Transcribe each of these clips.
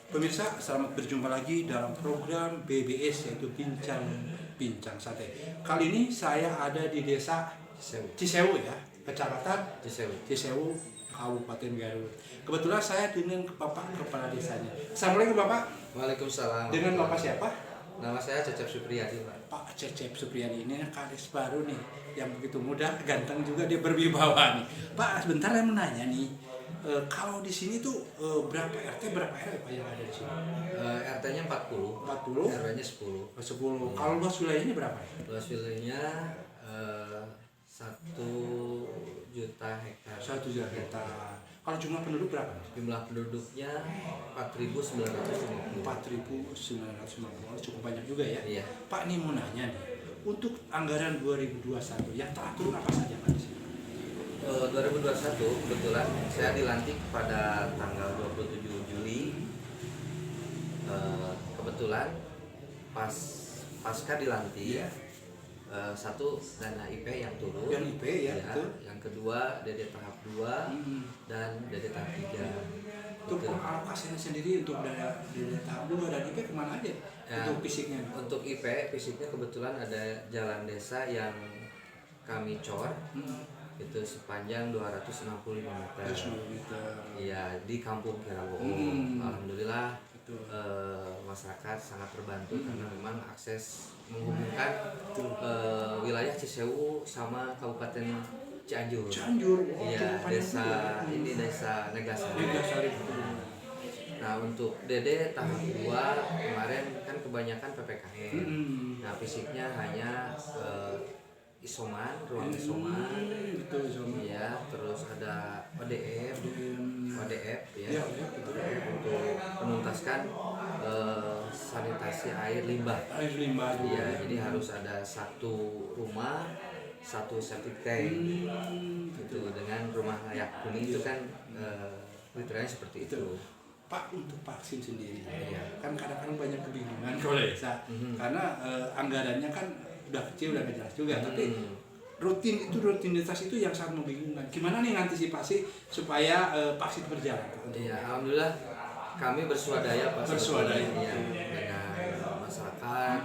Pemirsa, selamat berjumpa lagi dalam program BBS yaitu Bincang Sate. Kali ini saya ada di desa Cisewu ya, kecamatan Cisewu, Kabupaten Garut. Kebetulan saya dengan Bapak Kepala Desanya. Assalamualaikum Bapak. Waalaikumsalam. Dengan Bapak siapa? Nama saya Cecep Supriyadi, Pak. Pak Cecep Supriyadi ini kades baru nih, yang begitu muda, ganteng juga, dia berwibawa nih. Pak, sebentar saya menanya nih. Kalau di sini tuh berapa RT berapa RW Pak yang ada di sini? RT-nya 40, 40, RW-nya 10. 10. Kalau luas wilayahnya berapa? Luas wilayahnya 1 juta hektar. 1 juta hektar. Kalau jumlah penduduk berapa? Jumlah penduduknya 4.950. 4.950, cukup banyak juga ya. Iya. Pak, ini mau nanya nih, untuk anggaran 2021 yang teratur apa saja Pak di sini? 2021 kebetulan saya dilantik pada tanggal 27 Juli. Kebetulan pasca dilantik, Iya. satu dana IP yang turun, Yang IP ya, betul. yang kedua DD tahap 2 dan DD tahap 3. Untuk alokasinya sendiri untuk dari tahap 2 dan IP kemana aja? Ya, untuk fisiknya? Untuk IP fisiknya kebetulan ada jalan desa yang kami cor, itu sepanjang 265 meter. 200 meter. Iya, di Kampung Kirawo. Alhamdulillah masyarakat sangat terbantu karena memang akses menghubungkan wilayah Cisewu sama Kabupaten Cianjur. Iya, desa ini desa Negasari. Nah, untuk DD tahap 2 kemarin kan kebanyakan PPKM. Nah, fisiknya hanya isoman, ruang isoman. Iya, terus ada ODF ya, untuk menuntaskan sanitasi air limbah. Iya, jadi harus ada satu rumah, satu septic tank. Itu dengan rumah layak huni itu kan kriterianya seperti itu. Pak, untuk vaksin sendiri, Iya. kan kadang-kadang banyak kebingungan kalau desa, karena anggarannya kan udah kecil, udah jelas juga, tapi rutinitas itu yang sangat membingungkan. Gimana nih antisipasi supaya vaksin berjalan? Iya, alhamdulillah kami bersuadaya Pak, Bersuadaya. ya, dengan masyarakat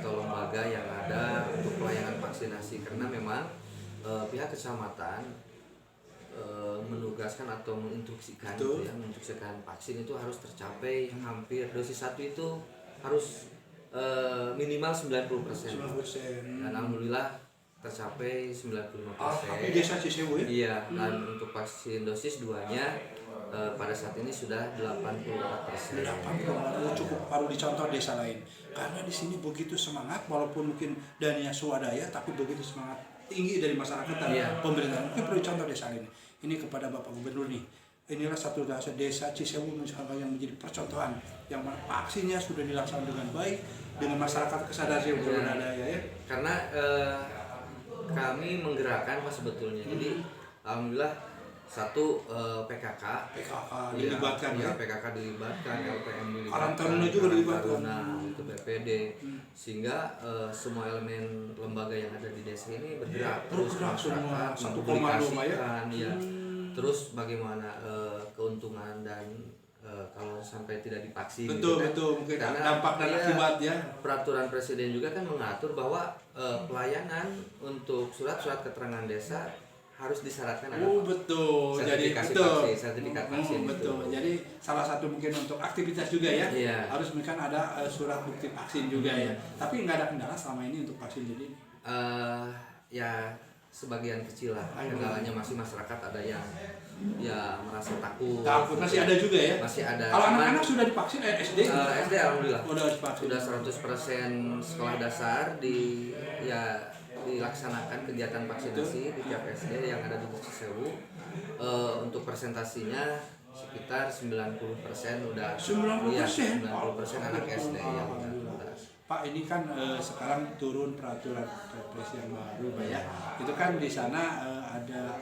atau lembaga yang ada untuk pelayanan vaksinasi, karena memang pihak kecamatan menugaskan atau menginstruksikan gitu ya, menginstruksikan vaksin itu harus tercapai hampir dosis 1 itu harus minimal 90%. Dan alhamdulillah tercapai 95%. Di desa Cisewu ya? Iya, dan untuk vaksin dosis 2-nya pada saat ini sudah 84%. 80 cukup baru dicontoh desa lain. Karena di sini begitu semangat, walaupun mungkin dananya swadaya, tapi begitu semangat tinggi dari masyarakat dan pemerintah. Mungkin perlu contoh desa ini. Ini kepada Bapak Gubernur nih. Inilah satu desa Cisewu misalkan yang menjadi percontohan, yang mana vaksinnya sudah dilaksanakan dengan baik, dengan masyarakat kesadaran yang berbudaya ya. Karena kami menggerakkan Pak sebetulnya. Jadi alhamdulillah satu PKK dilibatkan ya. PKK dilibatkan, LPM dilibatkan, Karang Taruna juga dilibatkan. itu BPD, sehingga semua elemen lembaga yang ada di desa ini bergerak terus, semua, satu mempublikasikan ya. Terus bagaimana keuntungan dan kalau sampai tidak divaksin, betul mungkin dampak dan akibat ya. Peraturan presiden juga kan mengatur bahwa pelayanan untuk surat-surat keterangan desa harus disyaratkan ada betul. sertifikasi Jadi vaksin, sertifikat vaksin betul. itu. Jadi salah satu mungkin untuk aktivitas juga ya. Iya. Harus mungkin ada surat bukti vaksin juga ya. Tapi nggak ada kendala selama ini untuk vaksin jadi. Ya sebagian kecil lah. Kendalanya masih masyarakat ada yang ya merasa takut. Masih ada juga ya. Masih ada. Kalau anak-anak sudah divaksin SD? SD alhamdulillah. Sudah divaksin. Sudah 100% sekolah dasar dilaksanakan kegiatan vaksinasi di tiap SD yang ada di Cisewu. Untuk presentasinya sekitar 90% udah. 90%? Iya, 90% anak SD yang udah. Pak, ini kan sekarang turun peraturan Kepres yang baru Pak ya. Itu kan di sana ada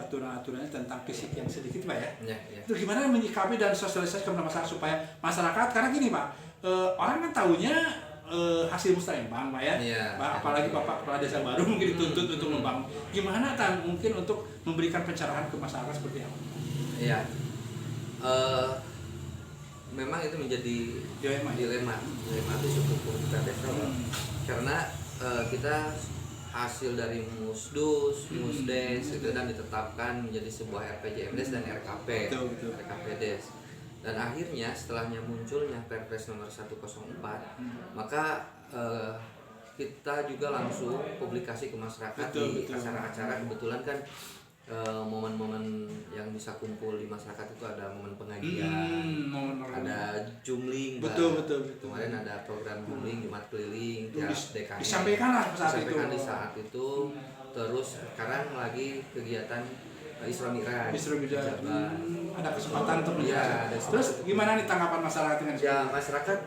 aturan-aturannya tentang fisik yang sedikit Pak ya. Itu gimana menyikapi dan sosialisasi kepada masyarakat supaya masyarakat, karena gini Pak, orang kan tahunya hasil musrembang Pak ya. Apalagi Bapak Kepala Desa baru mungkin dituntut untuk membangun. Gimana mungkin untuk memberikan pencerahan ke masyarakat seperti apa? Iya. itu menjadi dilema itu cukup pemerintah desa, Pak. Karena kita hasil dari Musdus, Musdes itu dan ditetapkan menjadi sebuah RPJMdes dan RKP, RKPdes. Dan akhirnya setelahnya munculnya Perpres nomor 104, maka kita juga langsung publikasi ke masyarakat di acara-acara. Kebetulan kan momen-momen yang bisa kumpul di masyarakat itu ada momen pengajian, ada jumling, kemarin ada program jumling Jumat keliling tiap DKI disampaikan di saat itu. Terus sekarang lagi kegiatan Isra Mi'raj. Ada kesempatan untuk ya, terus gimana nih tanggapan masyarakat dengan ya masyarakat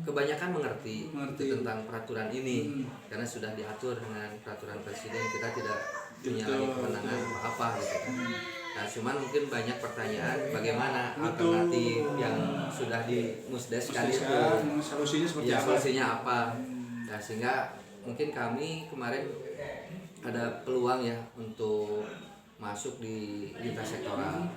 kebanyakan mengerti tentang peraturan ini karena sudah diatur dengan peraturan presiden. Kita tidak punya lagi kewenangan apa gitu kan. Nah, cuman mungkin banyak pertanyaan bagaimana alternatif yang sudah dimusdeskan itu, solusinya apa. Nah, sehingga mungkin kami kemarin ada peluang ya untuk masuk di lintas sektoral.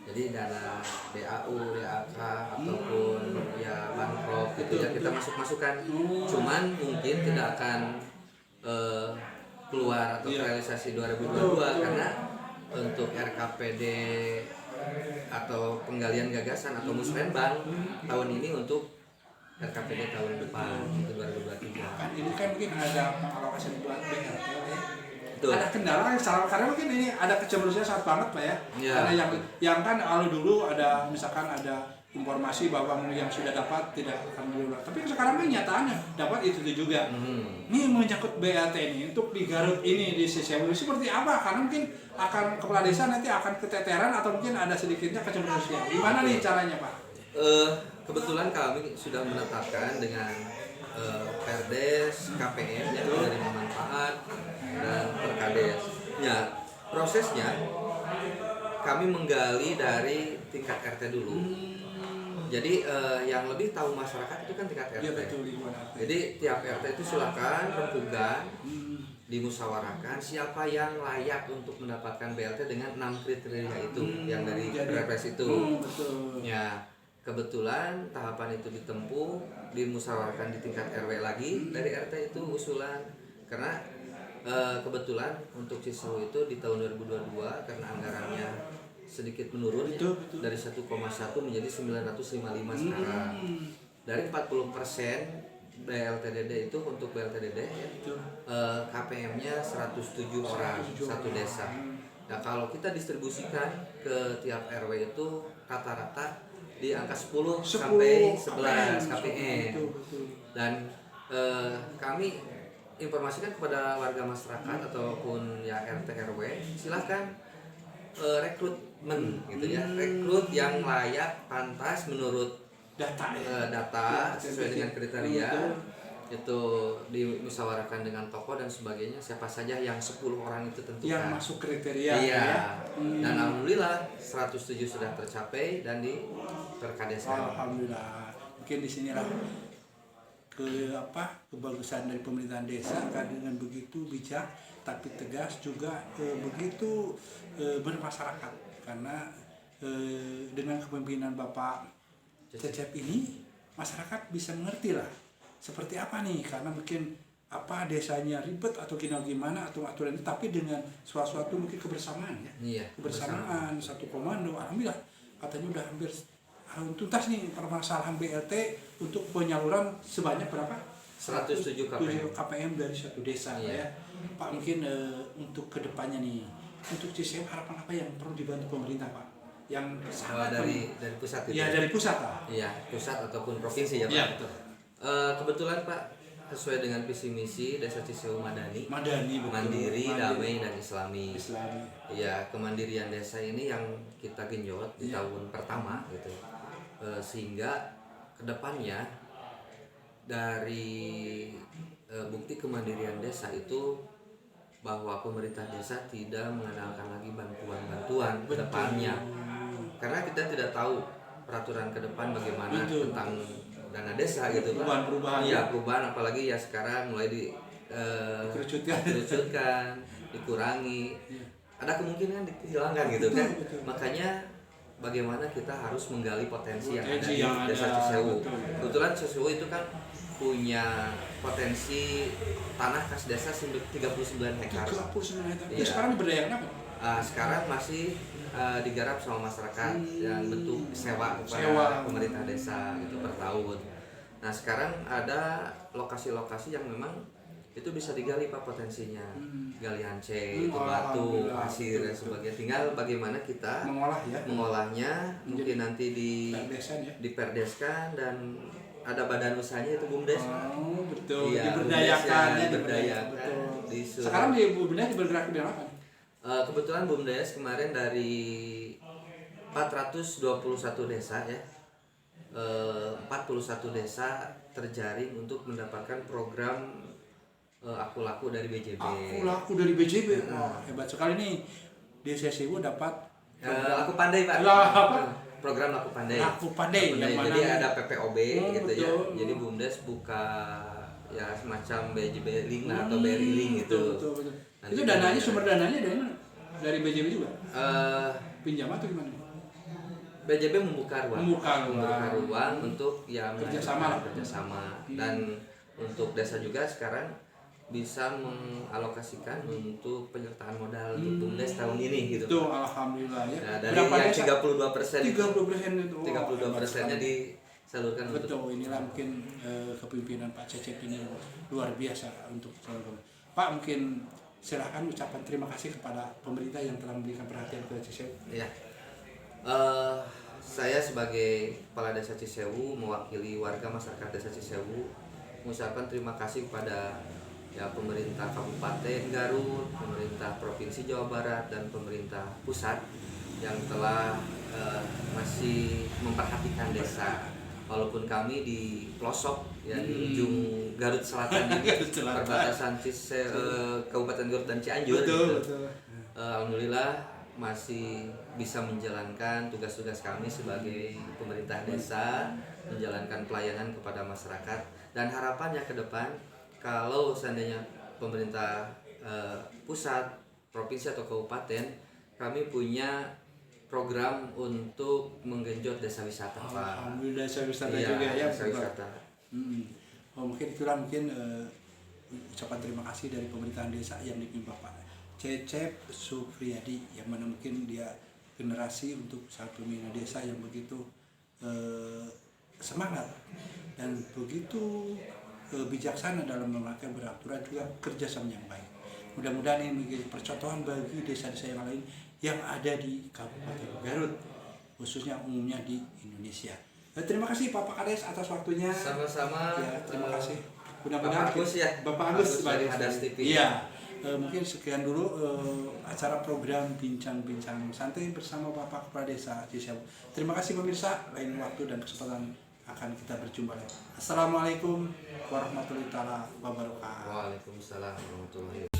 Jadi dana DAU, DAK ataupun ya Banprop gitu ya kita masukkan. Cuman mungkin tidak akan keluar atau realisasi 2022 karena untuk RKPD atau penggalian gagasan atau musrenbang tahun ini untuk RKPD tahun depan itu 2023. Kan ini kan mungkin ada pengalokasian buat BRT ya. Ada kendala karena mungkin ini ada kecemburuannya sangat banget Pak ya. Karena yang kan kalau dulu ada misalkan ada informasi bahwa yang sudah dapat tidak akan diulang. Tapi sekarang kan nyataannya dapat itu juga. Ini menyangkut BRT ini untuk di Garut ini di Sisiawi seperti apa? Karena mungkin akan kepala desa nanti akan keteteran atau mungkin ada sedikitnya kecemburuan. Gimana nih caranya Pak? Kebetulan kami sudah menetapkan dengan Perdes, KPM yang menerima manfaat dan Perkades. Ya, prosesnya kami menggali dari tingkat RT dulu. Jadi yang lebih tahu masyarakat itu kan tingkat RT. Jadi tiap RT itu silakan rembugan dimusyawarahkan siapa yang layak untuk mendapatkan BLT dengan 6 kriteria itu yang dari Perpres itu. Ya, kebetulan tahapan itu ditempuh, dimusyawarahkan di tingkat RW lagi, dari RT itu usulan. Karena kebetulan untuk Cisawu itu di tahun 2022 karena anggarannya sedikit menurun dari 1,1 menjadi 955 sekarang. Dari 40% BLTDD itu untuk BLTDD KPM-nya 107 orang satu desa. Nah, kalau kita distribusikan ke tiap RW itu rata-rata di angka 10 sampai 11 KPM. Dan kami informasikan kepada warga masyarakat ataupun ya RT RW, silahkan rekrutmen gitu ya, rekrut yang layak, pantas menurut data sesuai dengan kriteria itu dimusyawarahkan dengan tokoh dan sebagainya, siapa saja yang 10 orang itu tentukan yang masuk kriteria ya. Dan alhamdulillah 107 sudah tercapai dan di Perkadeskan. Alhamdulillah. Mungkin di sinilah kebagusan dari pemerintahan desa kan, dengan begitu bijak tapi tegas juga begitu bermasyarakat. Karena dengan kepemimpinan Bapak Cecep ini masyarakat bisa mengerti lah seperti apa nih, karena mungkin apa desanya ribet atau gimana atau aturan itu, tapi dengan suatu mungkin kebersamaan ya. Kebersamaan satu komando. Alhamdulillah katanya udah hampir tuntas nih permasalahan BLT untuk penyaluran sebanyak berapa? 107 KPM dari satu desa ya. Pak, mungkin untuk kedepannya nih untuk Cisewu harapan apa yang perlu dibantu pemerintah Pak? Yang dari pusat itu. Ya dari pusat Pak. Iya, pusat ataupun provinsi ya Pak. Iya betul. Kebetulan Pak sesuai dengan visi misi Desa Cisewu Madani betul. Mandiri, damai dan Islami. Ya, kemandirian desa ini yang kita genjot di tahun pertama gitu. Sehingga kedepannya dari bukti kemandirian desa itu bahwa pemerintah desa tidak mengandalkan lagi bantuan ke depannya, karena kita tidak tahu peraturan ke depan bagaimana tentang dana desa gitu Pak. Perubahan apalagi ya sekarang mulai dikerucutkan, dikurangi, ada kemungkinan dihilangkan gitu kan. Makanya bagaimana kita harus menggali potensi yang ada Potensi di yang Desa ada, Cisewu. betul. Kebetulan Cisewu itu kan punya potensi tanah kas desa 39 hektar. 39 hektar. Iya. Sekarang diberdayakan apa? Sekarang masih digarap sama masyarakat dan bentuk sewa kepada Sewa. pemerintah desa gitu per tahun. Nah sekarang ada lokasi-lokasi yang memang itu bisa digali Pak potensinya, galian C, itu batu, Alhamdulillah. pasir dan Betul. sebagainya. Tinggal bagaimana kita Mengolah ya. mengolahnya, mungkin nanti Perdesan ya. diperdeskan dan ada badan usahanya itu BUMDes. Oh, betul. Iya, Diberdayakan ya, diberdayakan. Betul. Sekarang di BUMDes bergerak di apa? Kebetulan BUMDes kemarin dari 421 desa ya, 41 desa terjaring untuk mendapatkan program Aku Laku dari BJB. Aku laku dari BJB. Wah, hebat sekali nih. Desa Cisewu dapat Laku Pandai Pak. Lah, apa? Program Laku Pandai. Laku Pandai, yang mana Jadi nih? ada PPOB gitu ya. betul. Jadi BUMDes buka ya semacam BJB link lah atau BRI link gitu. Betul. Nanti Itu dananya, ada- sumber dananya dari mana? Dari BJB juga? Eh, Pinjam atau gimana? BJB membuka ruang untuk ya Kerjasama lah. kerjasama dan untuk desa juga sekarang bisa mengalokasikan untuk penyertaan modal untuk BUMDes tahun ini gitu. Itu alhamdulillah ya. Nah, dari Berapa yang desa? 32% 32% itu. 32%-nya disalurkan untuk Betul, inilah mungkin kepemimpinan Pak Cecep ini luar biasa untuk teman-teman. Pak, mungkin silahkan ucapan terima kasih kepada pemerintah yang telah memberikan perhatian ke Cisewu. ya. Saya sebagai kepala desa Cisewu mewakili warga masyarakat desa Cisewu mengucapkan terima kasih kepada ya pemerintah Kabupaten Garut, pemerintah Provinsi Jawa Barat dan pemerintah pusat yang telah masih memperhatikan desa. Walaupun kami di pelosok ya di ujung Garut Selatan ini Garut Selatan. perbatasan Kabupaten Garut dan Cianjur gitu. Alhamdulillah masih bisa menjalankan tugas-tugas kami sebagai pemerintah desa, menjalankan pelayanan kepada masyarakat dan harapannya ke depan kalau seandainya pemerintah pusat, provinsi atau kabupaten kami punya program untuk menggenjot desa wisata Pak. Alhamdulillah desa wisata Iya, juga ya. desa wisata. Oh, mungkin itulah ucapan terima kasih dari pemerintahan desa yang dipimpin Bapak Cecep Supriyadi, yang mana mungkin dia generasi untuk saat pembina desa yang begitu semangat dan begitu bijaksana dalam melakukan beraturan juga kerjasama yang baik. Mudah-mudahan ini menjadi percontohan bagi desa-desa yang lain yang ada di Kabupaten Garut, khususnya umumnya di Indonesia. Terima kasih Bapak Kades atas waktunya. Sama-sama. Ya, terima kasih. Bapak Agus ya. Bapak Agus dari Hadas TV. Iya. Mungkin sekian dulu acara program bincang-bincang santai bersama Bapak Kepala Desa Cisewu. Terima kasih pemirsa. Lain waktu dan kesempatan akan kita berjumpa lagi. Assalamualaikum warahmatullahi wabarakatuh. Waalaikumsalam warahmatullahi wabarakatuh.